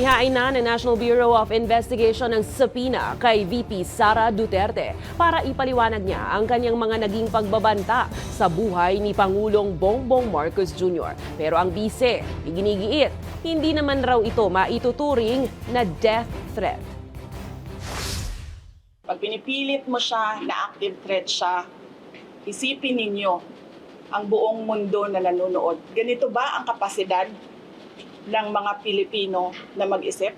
Ihain na ng National Bureau of Investigation ng subpoena kay VP Sara Duterte para ipaliwanag niya ang kanyang mga naging pagbabanta sa buhay ni Pangulong Bongbong Marcos Jr. Pero ang bise, iginigiit, hindi naman raw ito maituturing na death threat. Pag pinipilit mo siya na active threat siya, isipin ninyo ang buong mundo na nanonood. Ganito ba ang kapasidad ng mga Pilipino na mag-isip?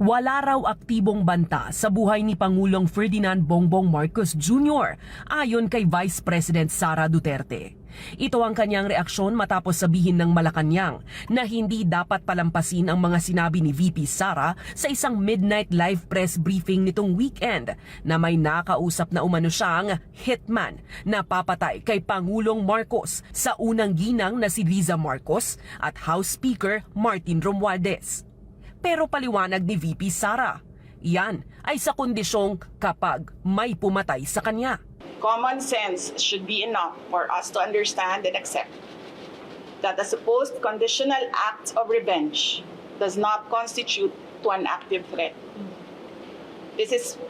Wala raw aktibong banta sa buhay ni Pangulong Ferdinand Bongbong Marcos Jr. ayon kay Vice President Sara Duterte. Ito ang kanyang reaksyon matapos sabihin ng Malacanang na hindi dapat palampasin ang mga sinabi ni VP Sara sa isang midnight live press briefing nitong weekend na may nakausap na umano siyang hitman na papatay kay Pangulong Marcos sa unang ginang na si Riza Marcos at House Speaker Martin Romualdez. Pero paliwanag ni VP Sara, yan ay sa kondisyong kapag may pumatay sa kanya. Common sense should be enough for us to understand and accept that the supposed conditional act of revenge does not constitute to an active threat. This is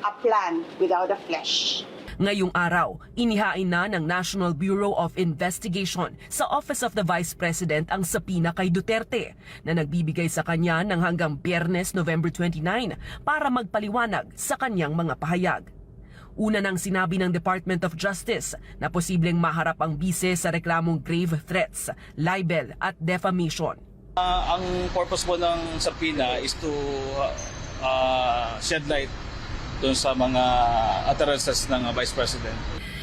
a plan without a flesh. Ngayong araw, inihain na ng National Bureau of Investigation sa Office of the Vice President ang subpoena kay Duterte na nagbibigay sa kanya ng hanggang Biyernes, November 29 para magpaliwanag sa kanyang mga pahayag. Una nang sinabi ng Department of Justice na posibleng maharap ang bise sa reklamong grave threats, libel at defamation. Ang purpose po ng subpoena is to shed light doon sa mga utterances ng Vice President.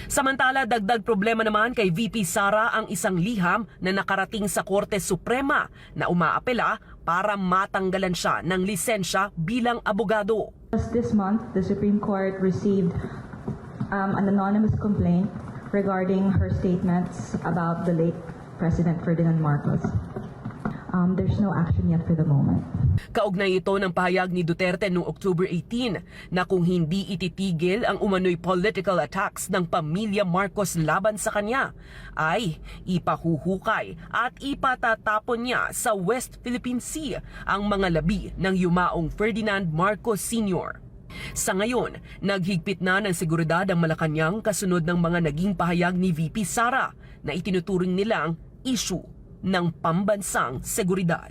Samantala, dagdag problema naman kay VP Sara ang isang liham na nakarating sa Korte Suprema na umaapela para matanggalan siya ng lisensya bilang abogado. Just this month, the Supreme Court received an anonymous complaint regarding her statements about the late President Ferdinand Marcos. There's no action yet for the moment. Kaugnay ito ng pahayag ni Duterte noong October 18 na kung hindi ititigil ang umano'y political attacks ng pamilya Marcos laban sa kanya, ay ipahuhukay at ipatatapon niya sa West Philippine Sea ang mga labi ng yumaong Ferdinand Marcos Sr. Sa ngayon, naghigpit na ng seguridad ang Malacanang kasunod ng mga naging pahayag ni VP Sara na itinuturing nilang issue ng pambansang seguridad.